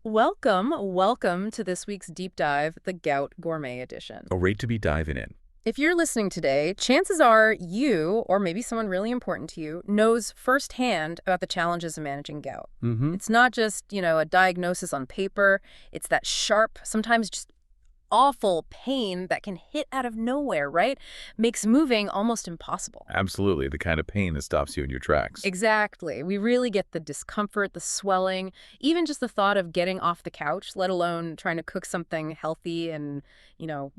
Welcome to this week's deep dive, the Gout Gourmet Edition. Great to be diving in. If you're listening today, chances are you, or maybe someone really important to you, knows firsthand about the challenges of managing gout. It's not just, a diagnosis on paper. It's that sharp, sometimes just awful pain that can hit out of nowhere, right? Makes moving almost impossible. Absolutely, the kind of pain that stops you in your tracks. Exactly. We really get the discomfort, the swelling, even just the thought of getting off the couch, let alone trying to cook something healthy and,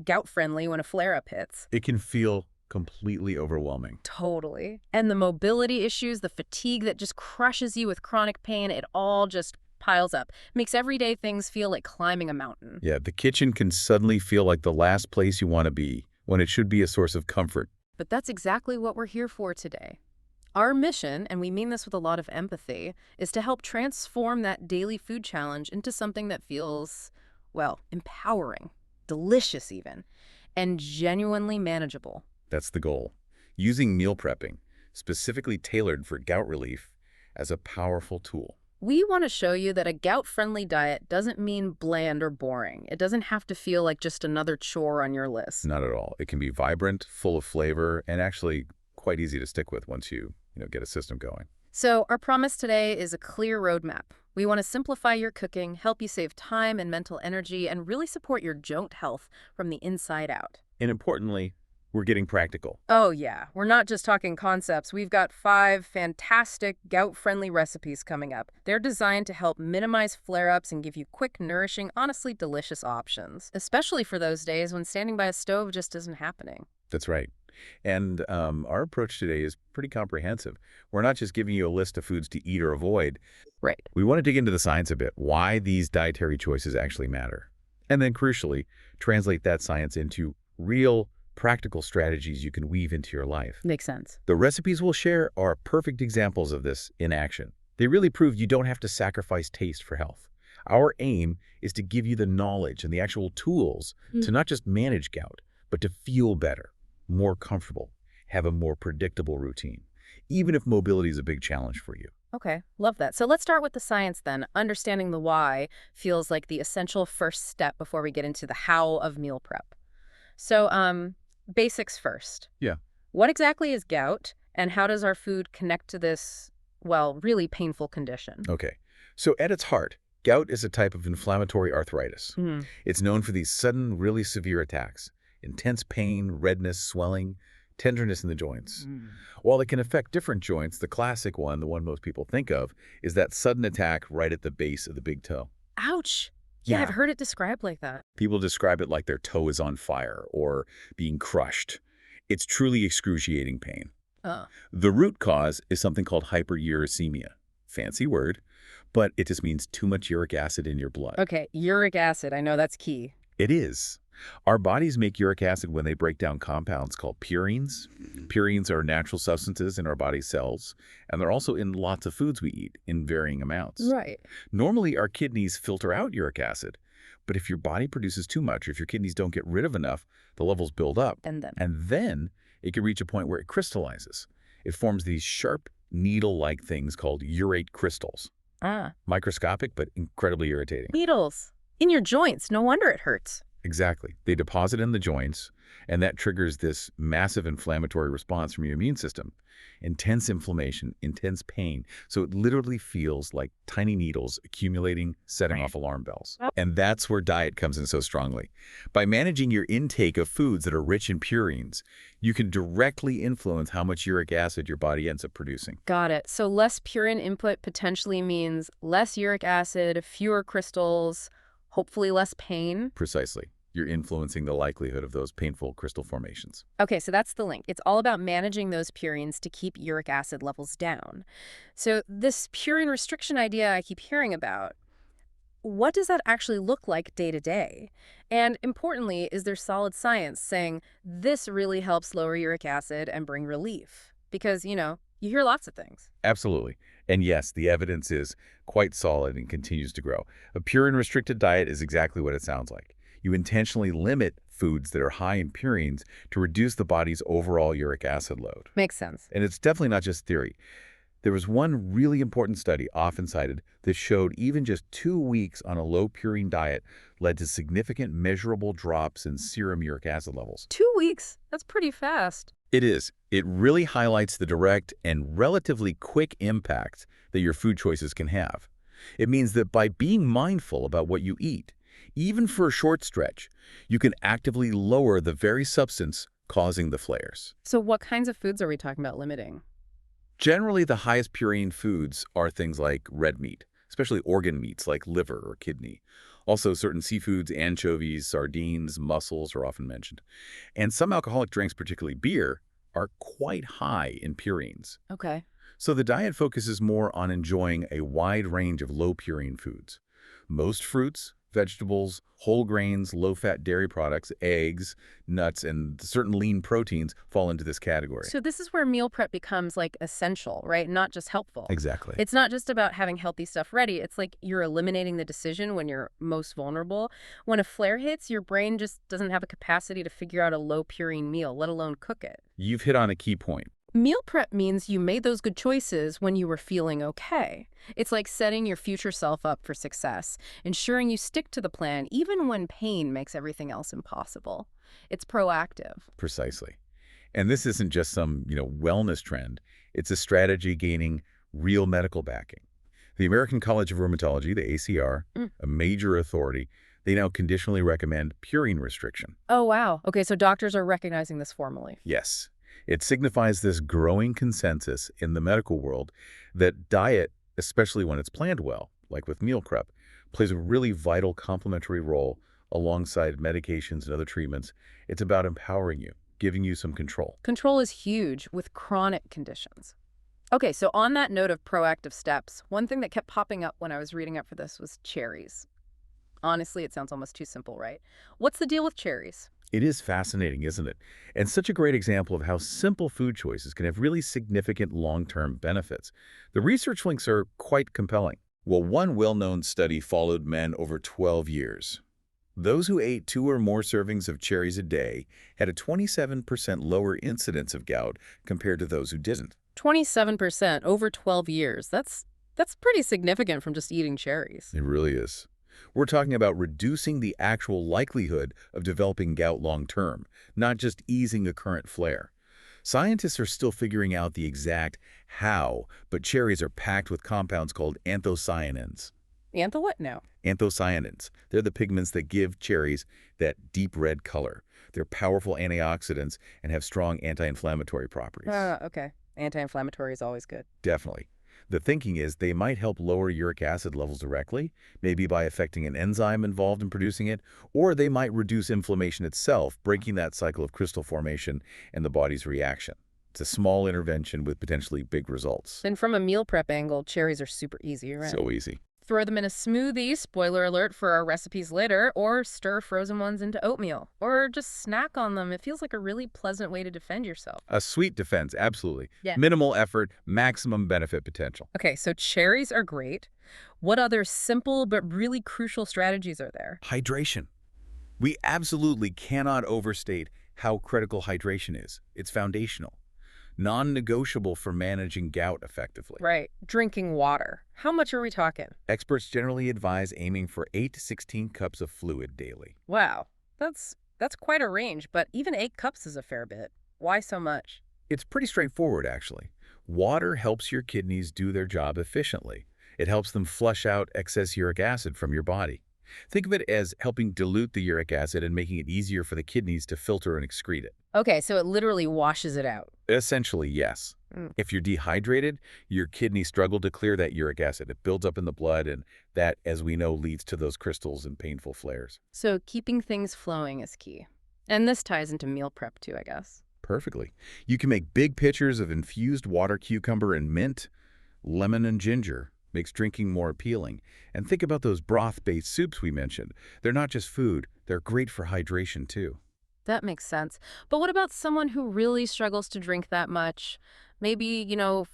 gout-friendly when a flare-up hits. It can feel completely overwhelming. Totally. And the mobility issues, the fatigue that just crushes you with chronic pain, it all just piles up. Makes everyday things feel like climbing a mountain. Yeah, the kitchen can suddenly feel like the last place you want to be when it should be a source of comfort. But that's exactly what we're here for today. Our mission, and we mean this with a lot of empathy, is to help transform that daily food challenge into something that feels, empowering, delicious even, and genuinely manageable. That's the goal. Using meal prepping, specifically tailored for gout relief, as a powerful tool. We want to show you that a gout-friendly diet doesn't mean bland or boring. It doesn't have to feel like just another chore on your list. Not at all. It can be vibrant, full of flavor, and actually quite easy to stick with once you get a system going. So our promise today is a clear roadmap. We want to simplify your cooking, help you save time and mental energy, and really support your joint health from the inside out. And importantly, we're getting practical. Oh yeah, we're not just talking concepts. We've got 5 fantastic gout-friendly recipes coming up. They're designed to help minimize flare-ups and give you quick, nourishing, honestly delicious options, especially for those days when standing by a stove just isn't happening. That's right. And our approach today is pretty comprehensive. We're not just giving you a list of foods to eat or avoid. Right. We want to dig into the science a bit, why these dietary choices actually matter. And then, crucially, translate that science into real, practical strategies you can weave into your life. Makes sense. The recipes we'll share are perfect examples of this in action. They really prove you don't have to sacrifice taste for health. Our aim is to give you the knowledge and the actual tools to not just manage gout, but to feel better, more comfortable, have a more predictable routine, even if mobility is a big challenge for you. Okay, love that. So let's start with the science then. Understanding the why feels like the essential first step before we get into the how of meal prep. So, basics first. Yeah. What exactly is gout, and how does our food connect to this, really painful condition? Okay. So at its heart, gout is a type of inflammatory arthritis. It's known for these sudden, really severe attacks. Intense pain, redness, swelling, tenderness in the joints. While it can affect different joints, the classic one, the one most people think of, is that sudden attack right at the base of the big toe. Ouch! Yeah, I've heard it described like that. People describe it like their toe is on fire or being crushed. It's truly excruciating pain. The root cause is something called hyperuricemia. Fancy word, but it just means too much uric acid in your blood. Okay, uric acid, I know that's key. It is. Our bodies make uric acid when they break down compounds called purines. Purines are natural substances in our body cells, and they're also in lots of foods we eat in varying amounts. Right. Normally, our kidneys filter out uric acid, but if your body produces too much, or if your kidneys don't get rid of enough, the levels build up. And then it can reach a point where it crystallizes. It forms these sharp, needle-like things called urate crystals. Microscopic, but incredibly irritating. Needles. In your joints. No wonder it hurts. Exactly. They deposit in the joints, and that triggers this massive inflammatory response from your immune system. Intense inflammation, intense pain. So it literally feels like tiny needles accumulating, setting off alarm bells. And that's where diet comes in so strongly. By managing your intake of foods that are rich in purines, you can directly influence how much uric acid your body ends up producing. Got it. So less purine input potentially means less uric acid, fewer crystals, hopefully less pain. Precisely. You're influencing the likelihood of those painful crystal formations. Okay, so that's the link. It's all about managing those purines to keep uric acid levels down. So this purine restriction idea I keep hearing about, what does that actually look like day to day? And importantly, is there solid science saying this really helps lower uric acid and bring relief? Because, you hear lots of things. Absolutely. And yes, the evidence is quite solid and continues to grow. A purine-restricted diet is exactly what it sounds like. You intentionally limit foods that are high in purines to reduce the body's overall uric acid load. Makes sense. And it's definitely not just theory. There was one really important study, often cited, that showed even just 2 weeks on a low-purine diet led to significant measurable drops in serum uric acid levels. 2 weeks? That's pretty fast. It is. It really highlights the direct and relatively quick impact that your food choices can have. It means that by being mindful about what you eat, even for a short stretch, you can actively lower the very substance causing the flares. So what kinds of foods are we talking about limiting? Generally, the highest purine foods are things like red meat, especially organ meats like liver or kidney. Also, certain seafoods, anchovies, sardines, mussels are often mentioned. And some alcoholic drinks, particularly beer, are quite high in purines. Okay. So the diet focuses more on enjoying a wide range of low purine foods. Most fruits, vegetables, whole grains, low-fat dairy products, eggs, nuts, and certain lean proteins fall into this category. So this is where meal prep becomes like essential, right? Not just helpful. Exactly. It's not just about having healthy stuff ready. It's like you're eliminating the decision when you're most vulnerable. When a flare hits, your brain just doesn't have a capacity to figure out a low purine meal, let alone cook it. You've hit on a key point. Meal prep means you made those good choices when you were feeling okay. It's like setting your future self up for success, ensuring you stick to the plan even when pain makes everything else impossible. It's proactive. Precisely. And this isn't just some, wellness trend. It's a strategy gaining real medical backing. The American College of Rheumatology, the ACR, a major authority, they now conditionally recommend purine restriction. Oh, wow. Okay, so doctors are recognizing this formally. Yes. It signifies this growing consensus in the medical world that diet, especially when it's planned well, like with meal prep, plays a really vital complementary role alongside medications and other treatments. It's about empowering you, giving you some control. Control is huge with chronic conditions. Okay, so on that note of proactive steps, one thing that kept popping up when I was reading up for this was cherries. Honestly, it sounds almost too simple, right? What's the deal with cherries? It is fascinating, isn't it? And such a great example of how simple food choices can have really significant long-term benefits. The research links are quite compelling. Well, one well-known study followed men over 12 years. Those who ate 2 or more servings of cherries a day had a 27% lower incidence of gout compared to those who didn't. 27% over 12 years. That's pretty significant from just eating cherries. It really is. We're talking about reducing the actual likelihood of developing gout long-term, not just easing a current flare. Scientists are still figuring out the exact how, but cherries are packed with compounds called anthocyanins. Antho what now? Anthocyanins. They're the pigments that give cherries that deep red color. They're powerful antioxidants and have strong anti-inflammatory properties. Okay. Anti-inflammatory is always good. Definitely. The thinking is they might help lower uric acid levels directly, maybe by affecting an enzyme involved in producing it, or they might reduce inflammation itself, breaking that cycle of crystal formation and the body's reaction. It's a small intervention with potentially big results. Then from a meal prep angle, cherries are super easy, right? So easy. Throw them in a smoothie, spoiler alert for our recipes later, or stir frozen ones into oatmeal, or just snack on them. It feels like a really pleasant way to defend yourself. A sweet defense, absolutely. Yeah. Minimal effort, maximum benefit potential. Okay, so cherries are great. What other simple but really crucial strategies are there? Hydration. We absolutely cannot overstate how critical hydration is. It's foundational. Non-negotiable for managing gout effectively. Right, drinking water. How much are we talking? Experts generally advise aiming for 8 to 16 cups of fluid daily. Wow, that's quite a range, but even 8 cups is a fair bit. Why so much? It's pretty straightforward, actually. Water helps your kidneys do their job efficiently. It helps them flush out excess uric acid from your body. Think of it as helping dilute the uric acid and making it easier for the kidneys to filter and excrete it. Okay, so it literally washes it out. Essentially, yes. If you're dehydrated, your kidneys struggle to clear that uric acid. It builds up in the blood, and that, as we know, leads to those crystals and painful flares. So keeping things flowing is key. And this ties into meal prep too, I guess. Perfectly. You can make big pitchers of infused water cucumber and mint, lemon and ginger. Makes drinking more appealing. And think about those broth-based soups we mentioned. They're not just food, they're great for hydration too. That makes sense. But what about someone who really struggles to drink that much? Maybe,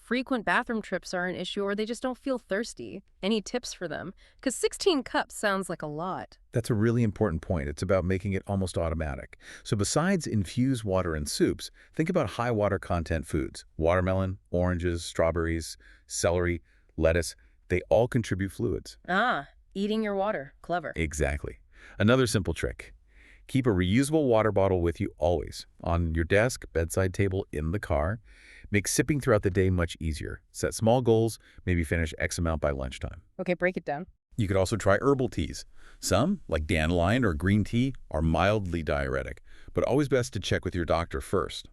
frequent bathroom trips are an issue or they just don't feel thirsty. Any tips for them? Because 16 cups sounds like a lot. That's a really important point. It's about making it almost automatic. So besides infused water and soups, think about high water content foods. Watermelon, oranges, strawberries, celery, lettuce, they all contribute fluids. Ah, eating your water. Clever. Exactly. Another simple trick. Keep a reusable water bottle with you always, on your desk, bedside table, in the car. Make sipping throughout the day much easier. Set small goals, maybe finish X amount by lunchtime. Okay, break it down. You could also try herbal teas. Some, like dandelion or green tea, are mildly diuretic, but always best to check with your doctor first.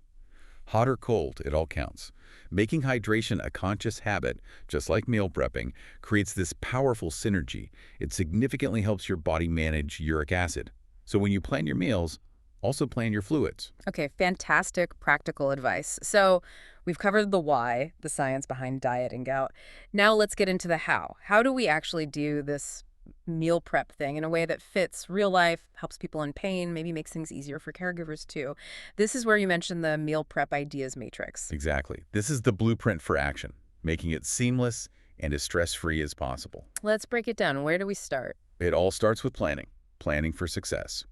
Hot or cold, it all counts. Making hydration a conscious habit, just like meal prepping, creates this powerful synergy. It significantly helps your body manage uric acid. So when you plan your meals, also plan your fluids. Okay, fantastic practical advice. So we've covered the why, the science behind diet and gout. Now let's get into the how. How do we actually do this meal prep thing in a way that fits real life, helps people in pain, maybe makes things easier for caregivers too? This is where you mentioned the meal prep ideas matrix. Exactly. This is the blueprint for action, making it seamless and as stress-free as possible. Let's break it down. Where do we start? It all starts with planning, planning for success.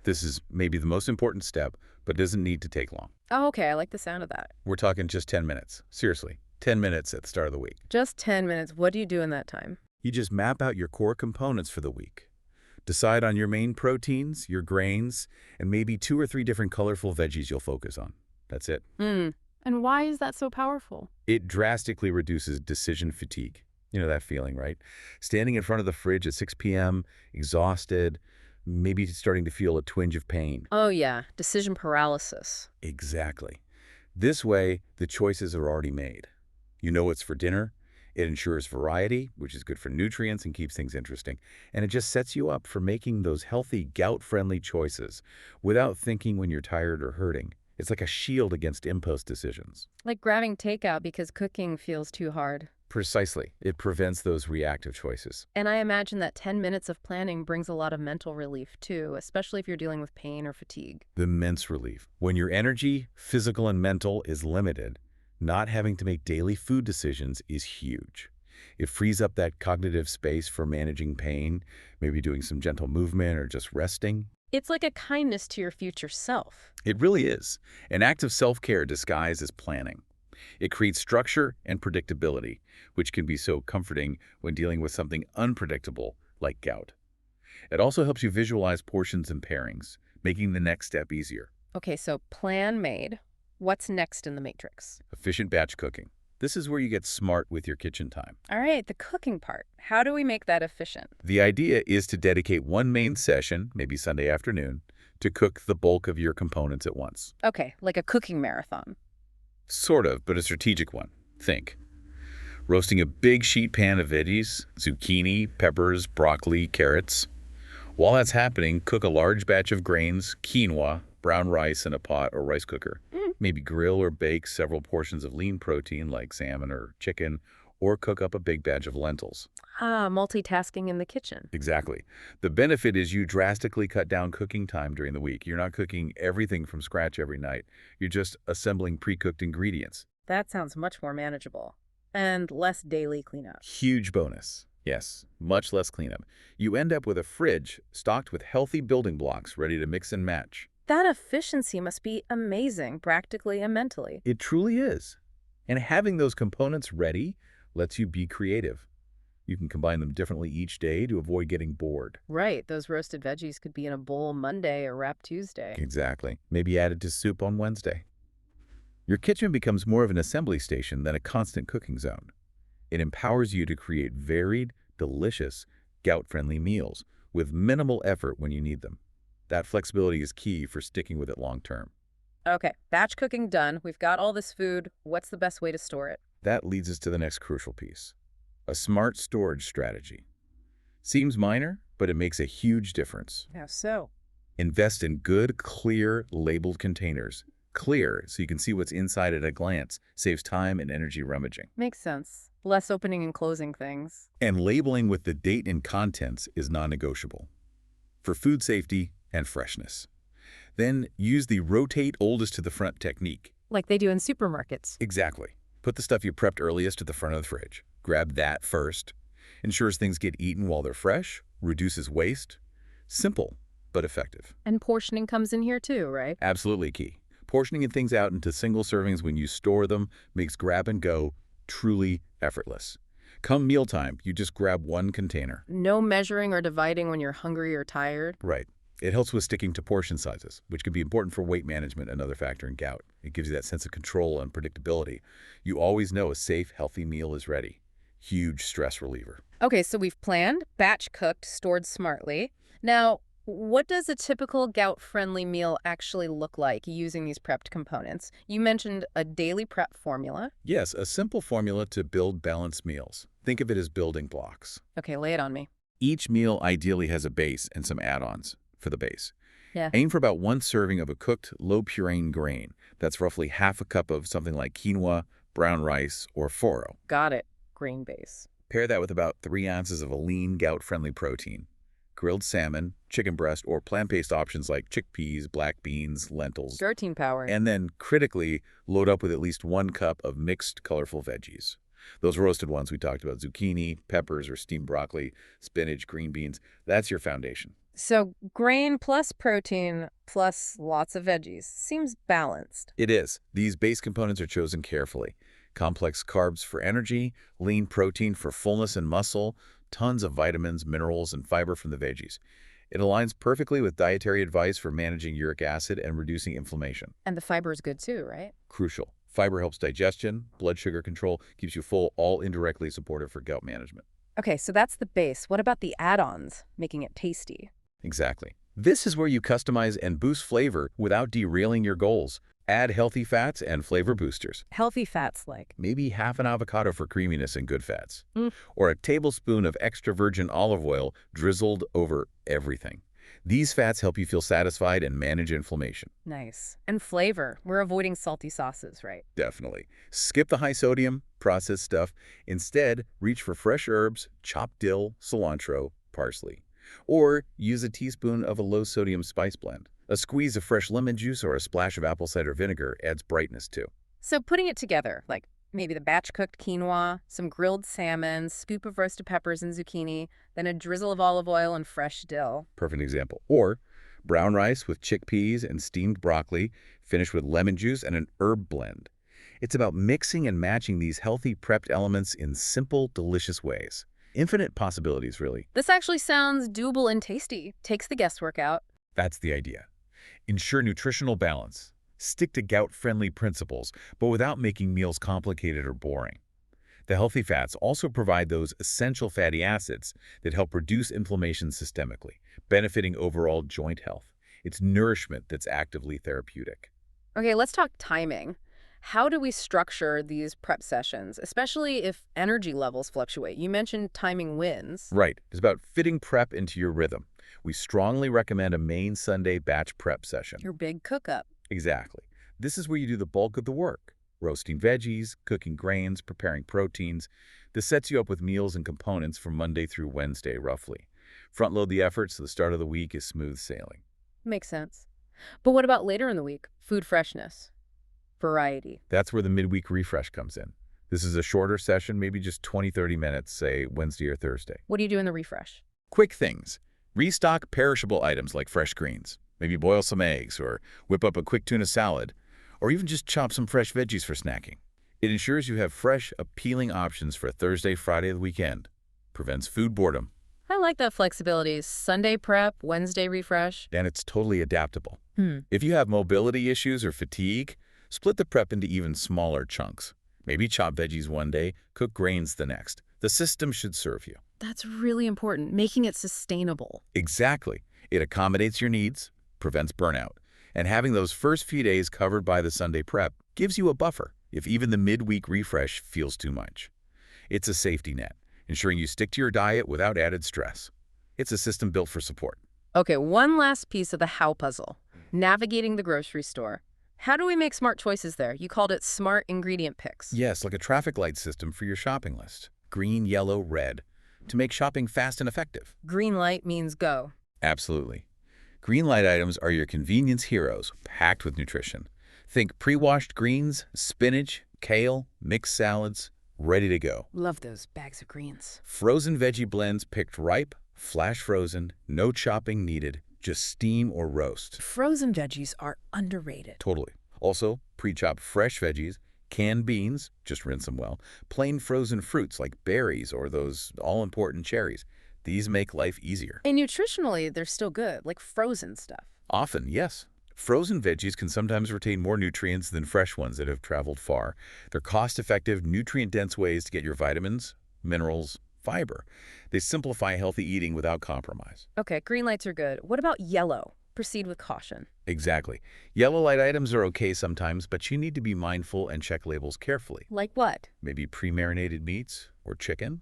This is maybe the most important step, but doesn't need to take long. Oh, okay, I like the sound of that. We're talking just 10 minutes. Seriously, 10 minutes at the start of the week. Just 10 minutes. What do you do in that time? You just map out your core components for the week. Decide on your main proteins, your grains, and maybe 2 or 3 different colorful veggies you'll focus on. That's it. And why is that so powerful? It drastically reduces decision fatigue. You know that feeling, right? Standing in front of the fridge at 6 p.m., exhausted, maybe starting to feel a twinge of pain. Oh, yeah, decision paralysis. Exactly. This way, the choices are already made. You know what's for dinner. It ensures variety, which is good for nutrients and keeps things interesting. And it just sets you up for making those healthy, gout-friendly choices without thinking when you're tired or hurting. It's like a shield against impulse decisions. Like grabbing takeout because cooking feels too hard. Precisely. It prevents those reactive choices. And I imagine that 10 minutes of planning brings a lot of mental relief too, especially if you're dealing with pain or fatigue. Immense relief. When your energy, physical and mental, is limited, not having to make daily food decisions is huge. It frees up that cognitive space for managing pain, maybe doing some gentle movement or just resting. It's like a kindness to your future self. It really is. An act of self-care disguised as planning. It creates structure and predictability, which can be so comforting when dealing with something unpredictable like gout. It also helps you visualize portions and pairings, making the next step easier. Okay, so plan made. What's next in the matrix? Efficient batch cooking. This is where you get smart with your kitchen time. All right, the cooking part. How do we make that efficient? The idea is to dedicate one main session, maybe Sunday afternoon, to cook the bulk of your components at once. Okay, like a cooking marathon. Sort of, but a strategic one. Think. Roasting a big sheet pan of veggies, zucchini, peppers, broccoli, carrots. While that's happening, cook a large batch of grains, quinoa, brown rice in a pot or rice cooker. Maybe grill or bake several portions of lean protein like salmon or chicken, or cook up a big batch of lentils. Ah, multitasking in the kitchen. Exactly. The benefit is you drastically cut down cooking time during the week. You're not cooking everything from scratch every night. You're just assembling pre-cooked ingredients. That sounds much more manageable. And less daily cleanup. Huge bonus. Yes, much less cleanup. You end up with a fridge stocked with healthy building blocks ready to mix and match. That efficiency must be amazing, practically and mentally. It truly is. And having those components ready lets you be creative. You can combine them differently each day to avoid getting bored. Right, those roasted veggies could be in a bowl Monday or wrap Tuesday. Exactly. Maybe added to soup on Wednesday. Your kitchen becomes more of an assembly station than a constant cooking zone. It empowers you to create varied, delicious, gout-friendly meals with minimal effort when you need them. That flexibility is key for sticking with it long term. Okay, batch cooking done. We've got all this food. What's the best way to store it? That leads us to the next crucial piece. A smart storage strategy. Seems minor, but it makes a huge difference. How so? Invest in good, clear, labeled containers. Clear, so you can see what's inside at a glance. Saves time and energy rummaging. Makes sense. Less opening and closing things. And labeling with the date and contents is non-negotiable. For food safety and freshness. Then use the rotate oldest to the front technique. Like they do in supermarkets. Exactly. Put the stuff you prepped earliest to the front of the fridge. Grab that first. Ensures things get eaten while they're fresh, reduces waste. Simple, but effective. And portioning comes in here too, right? Absolutely key. Portioning things out into single servings when you store them makes grab and go truly effortless. Come mealtime, you just grab one container. No measuring or dividing when you're hungry or tired. Right. It helps with sticking to portion sizes, which can be important for weight management, another factor in gout. It gives you that sense of control and predictability. You always know a safe, healthy meal is ready. Huge stress reliever. Okay, so we've planned, batch cooked, stored smartly. Now, what does a typical gout-friendly meal actually look like using these prepped components? You mentioned a daily prep formula. Yes, a simple formula to build balanced meals. Think of it as building blocks. Okay, lay it on me. Each meal ideally has a base and some add-ons for the base. Yeah. Aim for about 1 serving of a cooked, low-purine grain. That's roughly half a cup of something like quinoa, brown rice, or foro. Got it. Grain base. Pair that with about 3 ounces of a lean, gout-friendly protein. Grilled salmon, chicken breast, or plant-based options like chickpeas, black beans, lentils. Protein power. And then, critically, load up with at least 1 cup of mixed, colorful veggies. Those roasted ones we talked about, zucchini, peppers or steamed broccoli, spinach, green beans, that's your foundation. So grain plus protein plus lots of veggies. Seems balanced. It is. These base components are chosen carefully. Complex carbs for energy, lean protein for fullness and muscle, tons of vitamins, minerals, and fiber from the veggies. It aligns perfectly with dietary advice for managing uric acid and reducing inflammation. And the fiber is good too, right? Crucial. Fiber helps digestion, blood sugar control, keeps you full, all indirectly supportive for gout management. Okay, so that's the base. What about the add-ons, making it tasty? Exactly. This is where you customize and boost flavor without derailing your goals. Add healthy fats and flavor boosters. Healthy fats like? Maybe half an avocado for creaminess and good fats. Mm. Or a tablespoon of extra virgin olive oil drizzled over everything. These fats help you feel satisfied and manage inflammation. Nice. And flavor. We're avoiding salty sauces, right? Definitely. Skip the high sodium, processed stuff. Instead, reach for fresh herbs, chopped dill, cilantro, parsley. Or use a teaspoon of a low-sodium spice blend. A squeeze of fresh lemon juice or a splash of apple cider vinegar adds brightness too. So putting it together, like maybe the batch-cooked quinoa, some grilled salmon, scoop of roasted peppers and zucchini, then a drizzle of olive oil and fresh dill. Perfect example. Or brown rice with chickpeas and steamed broccoli, finished with lemon juice and an herb blend. It's about mixing and matching these healthy prepped elements in simple, delicious ways. Infinite possibilities, really. This actually sounds doable and tasty. Takes the guesswork out. That's the idea. Ensure nutritional balance. Stick to gout-friendly principles, but without making meals complicated or boring. The healthy fats also provide those essential fatty acids that help reduce inflammation systemically, benefiting overall joint health. It's nourishment that's actively therapeutic. Okay, let's talk timing. How do we structure these prep sessions, especially if energy levels fluctuate? You mentioned timing wins. Right. It's about fitting prep into your rhythm. We strongly recommend a main Sunday batch prep session. Your big cook-up. Exactly. This is where you do the bulk of the work. Roasting veggies, cooking grains, preparing proteins. This sets you up with meals and components from Monday through Wednesday, roughly. Front load the effort so the start of the week is smooth sailing. Makes sense. But what about later in the week? Food freshness. Variety. That's where the midweek refresh comes in. This is a shorter session, maybe just 20-30 minutes, say Wednesday or Thursday. What do you do in the refresh? Quick things. Restock perishable items like fresh greens. Maybe boil some eggs or whip up a quick tuna salad, or even just chop some fresh veggies for snacking. It ensures you have fresh, appealing options for Thursday, Friday, the weekend. Prevents food boredom. I like that flexibility. Sunday prep, Wednesday refresh. And it's totally adaptable. If you have mobility issues or fatigue, split the prep into even smaller chunks. Maybe chop veggies one day, cook grains the next. The system should serve you. That's really important, making it sustainable. Exactly. It accommodates your needs, prevents burnout, and having those first few days covered by the Sunday prep gives you a buffer if even the midweek refresh feels too much. It's a safety net, ensuring you stick to your diet without added stress. It's a system built for support. Okay, one last piece of the how puzzle. Navigating the grocery store. How do we make smart choices there? You called it smart ingredient picks. Yes, like a traffic light system for your shopping list. Green, yellow, red, to make shopping fast and effective. Green light means go. Absolutely. Green light items are your convenience heroes, packed with nutrition. Think pre-washed greens, spinach, kale, mixed salads, ready to go. Love those bags of greens. Frozen veggie blends picked ripe, flash frozen, no chopping needed, just steam or roast. Frozen veggies are underrated. Totally. Also, pre-chopped fresh veggies, canned beans, just rinse them well, plain frozen fruits like berries or those all-important cherries. These make life easier. And nutritionally, they're still good, like frozen stuff. Often, yes. Frozen veggies can sometimes retain more nutrients than fresh ones that have traveled far. They're cost-effective, nutrient-dense ways to get your vitamins, minerals, fiber. They simplify healthy eating without compromise. Okay, green lights are good. What about yellow? Proceed with caution. Exactly. Yellow light items are okay sometimes, but you need to be mindful and check labels carefully. Like what? Maybe pre-marinated meats or chicken.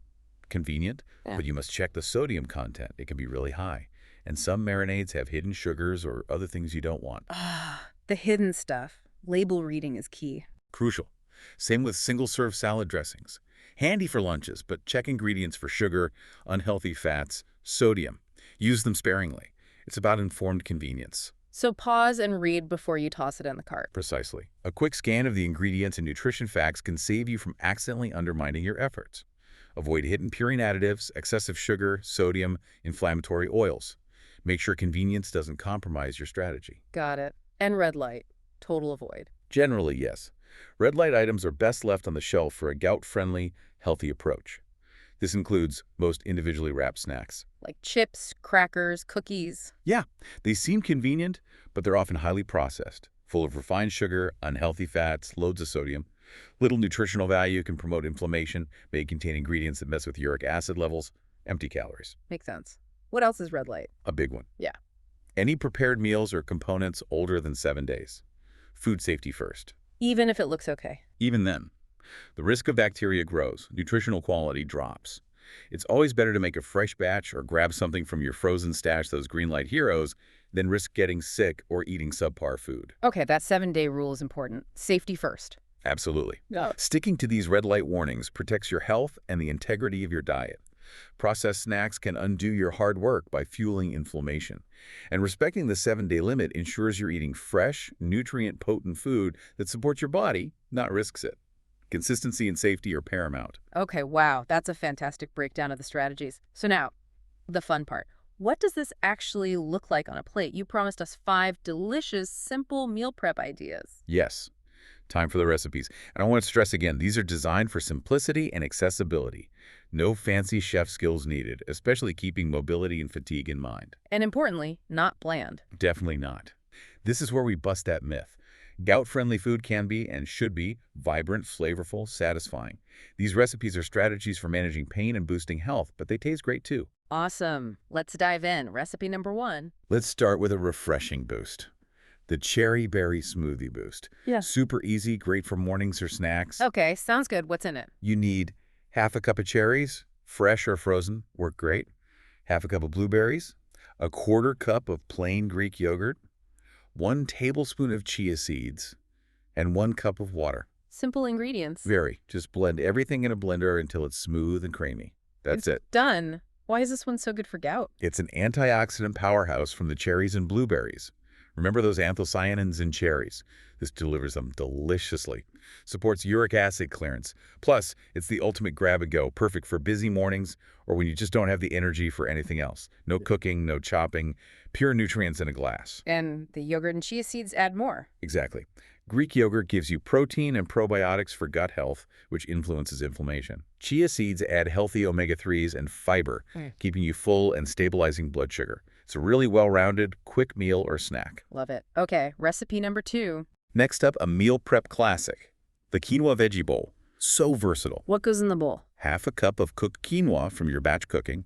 Convenient, but you must check the sodium content. It can be really high. And some marinades have hidden sugars or other things you don't want. Ah, the hidden stuff. Label reading is key. Crucial. Same with single-serve salad dressings. Handy for lunches, but check ingredients for sugar, unhealthy fats, sodium. Use them sparingly. It's about informed convenience. So pause and read before you toss it in the cart. Precisely. A quick scan of the ingredients and nutrition facts can save you from accidentally undermining your efforts. Avoid hidden purine additives, excessive sugar, sodium, inflammatory oils. Make sure convenience doesn't compromise your strategy. Got it. And red light. Total avoid. Generally, yes. Red light items are best left on the shelf for a gout-friendly, healthy approach. This includes most individually wrapped snacks. Like chips, crackers, cookies. Yeah, they seem convenient, but they're often highly processed, full of refined sugar, unhealthy fats, loads of sodium. Little nutritional value, can promote inflammation, may contain ingredients that mess with uric acid levels, empty calories. Makes sense. What else is red light? A big one. Yeah. Any prepared meals or components older than 7 days. Food safety first. Even if it looks okay. Even then, the risk of bacteria grows, nutritional quality drops. It's always better to make a fresh batch or grab something from your frozen stash, those green light heroes, than risk getting sick or eating subpar food. Okay, that 7-day rule is important. Safety first. Absolutely. Yeah. Sticking to these red light warnings protects your health and the integrity of your diet. Processed snacks can undo your hard work by fueling inflammation. And respecting the 7-day limit ensures you're eating fresh, nutrient-potent food that supports your body, not risks it. Consistency and safety are paramount. Okay, wow. That's a fantastic breakdown of the strategies. So now, the fun part. What does this actually look like on a plate? You promised us 5 delicious, simple meal prep ideas. Yes. Time for the recipes. And I want to stress again, these are designed for simplicity and accessibility. No fancy chef skills needed, especially keeping mobility and fatigue in mind. And importantly, not bland. Definitely not. This is where we bust that myth. Gout-friendly food can be and should be vibrant, flavorful, satisfying. These recipes are strategies for managing pain and boosting health, but they taste great too. Awesome. Let's dive in. Recipe number 1. Let's start with a refreshing boost. The Cherry Berry Smoothie Boost. Yeah. Super easy, great for mornings or snacks. Okay, sounds good. What's in it? You need half a cup of cherries, fresh or frozen, work great. Half a cup of blueberries, a 1/4 cup of plain Greek yogurt, 1 tablespoon of chia seeds, and 1 cup of water. Simple ingredients. Just blend everything in a blender until it's smooth and creamy. That's it. Done. Why is this one so good for gout? It's an antioxidant powerhouse from the cherries and blueberries. Remember those anthocyanins in cherries? This delivers them deliciously. Supports uric acid clearance. Plus, it's the ultimate grab-and-go, perfect for busy mornings or when you just don't have the energy for anything else. No cooking, no chopping, pure nutrients in a glass. And the yogurt and chia seeds add more. Exactly. Greek yogurt gives you protein and probiotics for gut health, which influences inflammation. Chia seeds add healthy omega-3s and fiber, keeping you full and stabilizing blood sugar. It's a really well-rounded, quick meal or snack. Love it. Okay, recipe number 2. Next up, a meal prep classic, the quinoa veggie bowl. So versatile. What goes in the bowl? Half a cup of cooked quinoa from your batch cooking,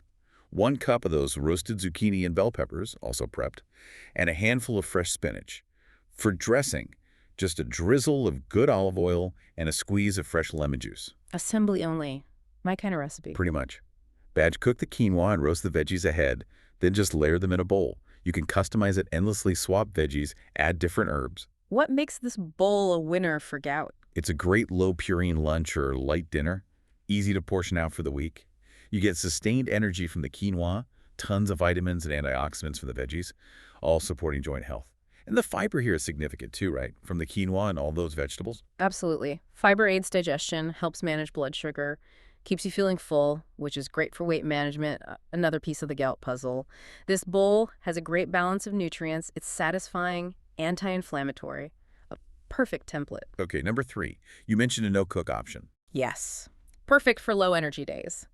1 cup of those roasted zucchini and bell peppers, also prepped, and a handful of fresh spinach. For dressing, just a drizzle of good olive oil and a squeeze of fresh lemon juice. Assembly only. My kind of recipe. Pretty much. Batch cook the quinoa and roast the veggies ahead, then just layer them in a bowl. You can customize it, endlessly swap veggies, add different herbs. What makes this bowl a winner for gout? It's a great low-purine lunch or light dinner, easy to portion out for the week. You get sustained energy from the quinoa, tons of vitamins and antioxidants from the veggies, all supporting joint health. And the fiber here is significant too, right? From the quinoa and all those vegetables. Absolutely. Fiber aids digestion, helps manage blood sugar, keeps you feeling full, which is great for weight management, another piece of the gout puzzle. This bowl has a great balance of nutrients. It's satisfying, anti-inflammatory, a perfect template. Okay, number 3. You mentioned a no-cook option. Yes. Perfect for low energy days.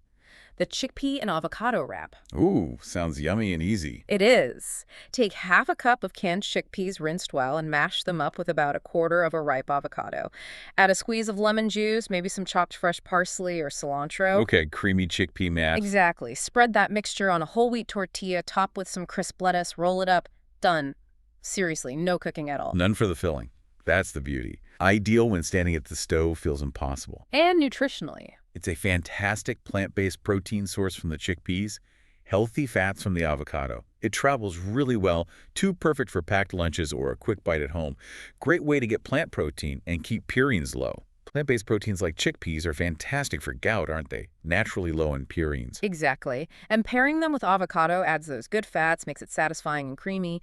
The chickpea and avocado wrap. Ooh, sounds yummy and easy. It is. Take half a cup of canned chickpeas rinsed well and mash them up with about a quarter of a ripe avocado. Add a squeeze of lemon juice, maybe some chopped fresh parsley or cilantro. Okay, creamy chickpea mash. Exactly. Spread that mixture on a whole wheat tortilla, top with some crisp lettuce, roll it up. Done. Seriously, no cooking at all. None for the filling. That's the beauty. Ideal when standing at the stove feels impossible. And nutritionally. It's a fantastic plant-based protein source from the chickpeas, healthy fats from the avocado. It travels really well, too perfect for packed lunches or a quick bite at home. Great way to get plant protein and keep purines low. Plant-based proteins like chickpeas are fantastic for gout, aren't they? Naturally low in purines. Exactly. And pairing them with avocado adds those good fats, makes it satisfying and creamy.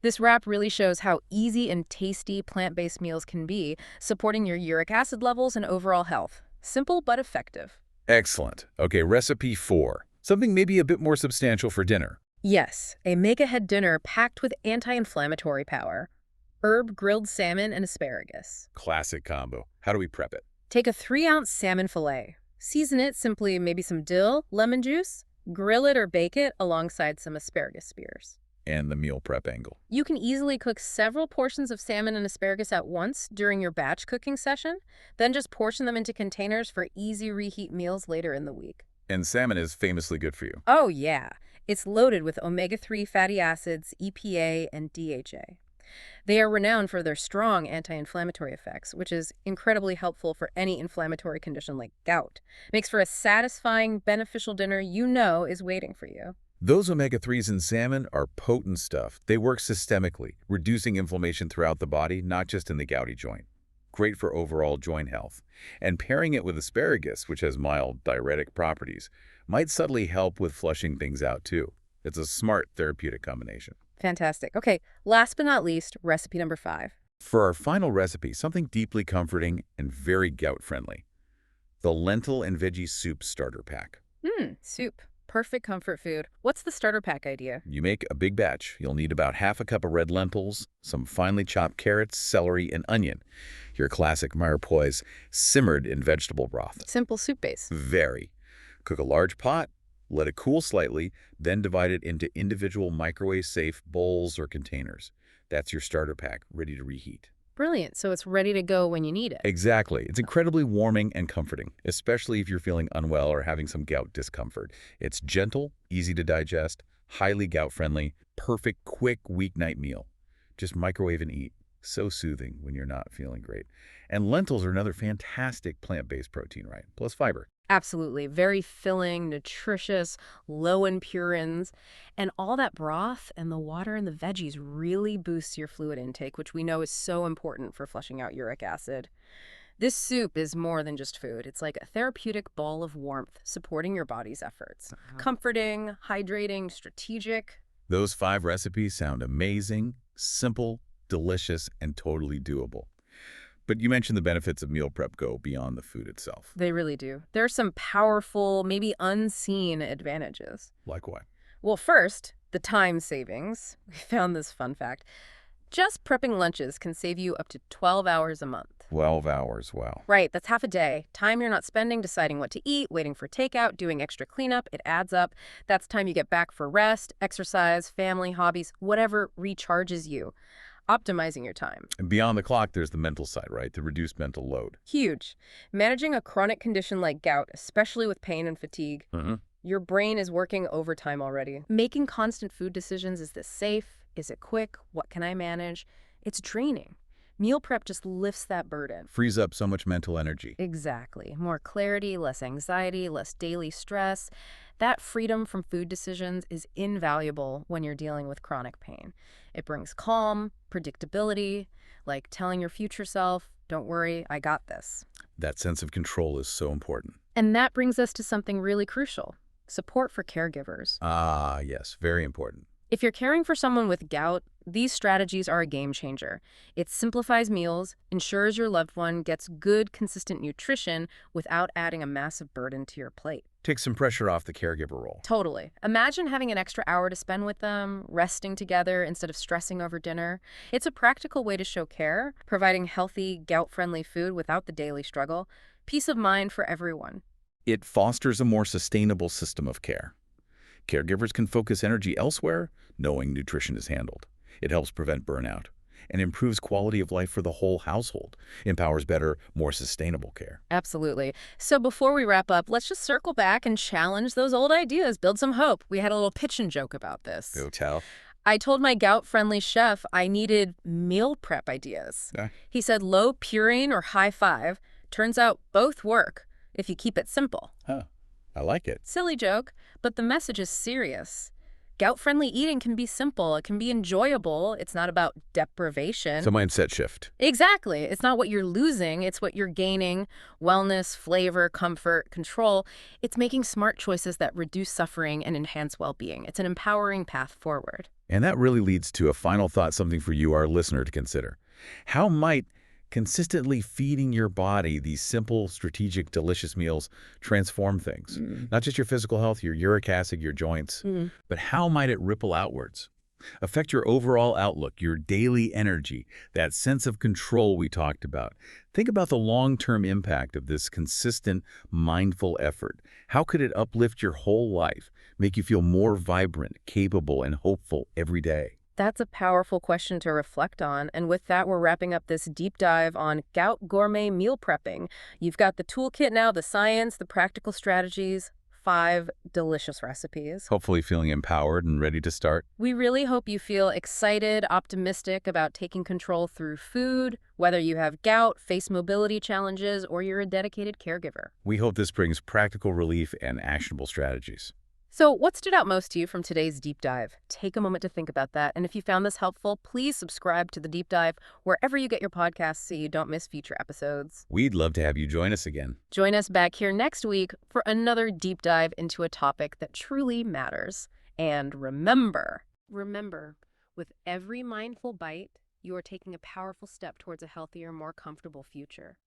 This wrap really shows how easy and tasty plant-based meals can be, supporting your uric acid levels and overall health. Simple but effective. Excellent. Okay, recipe 4. Something maybe a bit more substantial for dinner. Yes, a make-ahead dinner packed with anti-inflammatory power. Herb grilled salmon and asparagus. Classic combo. How do we prep it? Take a 3-ounce salmon fillet. Season it simply maybe some dill, lemon juice. Grill it or bake it alongside some asparagus spears. And the meal prep angle. You can easily cook several portions of salmon and asparagus at once during your batch cooking session, then just portion them into containers for easy reheat meals later in the week. And salmon is famously good for you. Oh yeah, it's loaded with omega-3 fatty acids, EPA, and DHA. They are renowned for their strong anti-inflammatory effects, which is incredibly helpful for any inflammatory condition like gout. Makes for a satisfying, beneficial dinner you know is waiting for you. Those omega-3s in salmon are potent stuff. They work systemically, reducing inflammation throughout the body, not just in the gouty joint. Great for overall joint health. And pairing it with asparagus, which has mild diuretic properties, might subtly help with flushing things out too. It's a smart therapeutic combination. Fantastic. Okay, last but not least, recipe number 5. For our final recipe, something deeply comforting and very gout-friendly. The lentil and veggie soup starter pack. Soup. Perfect comfort food. What's the starter pack idea? You make a big batch. You'll need about half a cup of red lentils, some finely chopped carrots, celery, and onion. Your classic mirepoix simmered in vegetable broth. Simple soup base. Very. Cook a large pot, let it cool slightly, then divide it into individual microwave-safe bowls or containers. That's your starter pack, ready to reheat. Brilliant. So it's ready to go when you need it. Exactly. It's incredibly warming and comforting, especially if you're feeling unwell or having some gout discomfort. It's gentle, easy to digest, highly gout-friendly, perfect, quick weeknight meal. Just microwave and eat. So soothing when you're not feeling great. And lentils are another fantastic plant-based protein, right? Plus fiber. Absolutely. Very filling, nutritious, low in purines. And all that broth and the water and the veggies really boosts your fluid intake, which we know is so important for flushing out uric acid. This soup is more than just food. It's like a therapeutic ball of warmth supporting your body's efforts. Comforting, hydrating, strategic. Those 5 recipes sound amazing, simple, delicious, and totally doable. But you mentioned the benefits of meal prep go beyond the food itself. They really do. There are some powerful, maybe unseen advantages. Like what? Well, first, the time savings. We found this fun fact. Just prepping lunches can save you up to 12 hours a month. 12 hours, wow. Right, that's half a day. Time you're not spending deciding what to eat, waiting for takeout, doing extra cleanup, it adds up. That's time you get back for rest, exercise, family, hobbies, whatever recharges you. Optimizing your time. And beyond the clock, there's the mental side, right? The reduced mental load. Huge. Managing a chronic condition like gout, especially with pain and fatigue, your brain is working overtime already. Making constant food decisions, is this safe? Is it quick? What can I manage? It's draining. Meal prep just lifts that burden. Frees up so much mental energy. Exactly. More clarity, less anxiety, less daily stress. That freedom from food decisions is invaluable when you're dealing with chronic pain. It brings calm, predictability, like telling your future self, don't worry, I got this. That sense of control is so important. And that brings us to something really crucial. Support for caregivers. Ah, yes, very important. If you're caring for someone with gout, these strategies are a game changer. It simplifies meals, ensures your loved one gets good, consistent nutrition without adding a massive burden to your plate. Take some pressure off the caregiver role. Totally. Imagine having an extra hour to spend with them, resting together instead of stressing over dinner. It's a practical way to show care, providing healthy, gout-friendly food without the daily struggle. Peace of mind for everyone. It fosters a more sustainable system of care. Caregivers can focus energy elsewhere, knowing nutrition is handled. It helps prevent burnout and improves quality of life for the whole household, empowers better, more sustainable care. Absolutely. So before we wrap up, let's just circle back and challenge those old ideas, build some hope. We had a little pitch and joke about this. Go tell. I told my gout-friendly chef I needed meal prep ideas. Yeah. He said low purine or high five. Turns out both work if you keep it simple. Huh. I like it. Silly joke, but the message is serious. Gout-friendly eating can be simple. It can be enjoyable. It's not about deprivation. It's a mindset shift. Exactly. It's not what you're losing. It's what you're gaining. Wellness, flavor, comfort, control. It's making smart choices that reduce suffering and enhance well-being. It's an empowering path forward. And that really leads to a final thought, something for you, our listener, to consider. How might consistently feeding your body these simple, strategic, delicious meals transform things? Not just your physical health, your uric acid, your joints, but how might it ripple outwards? Affect your overall outlook, your daily energy, that sense of control we talked about. Think about the long-term impact of this consistent, mindful effort. How could it uplift your whole life, make you feel more vibrant, capable, and hopeful every day? That's a powerful question to reflect on. And with that, we're wrapping up this deep dive on gout gourmet meal prepping. You've got the toolkit now, the science, the practical strategies, 5 delicious recipes. Hopefully feeling empowered and ready to start. We really hope you feel excited, optimistic about taking control through food, whether you have gout, face mobility challenges, or you're a dedicated caregiver. We hope this brings practical relief and actionable strategies. So what stood out most to you from today's deep dive? Take a moment to think about that. And if you found this helpful, please subscribe to the deep dive wherever you get your podcasts so you don't miss future episodes. We'd love to have you join us again. Join us back here next week for another deep dive into a topic that truly matters. And remember, with every mindful bite, you are taking a powerful step towards a healthier, more comfortable future.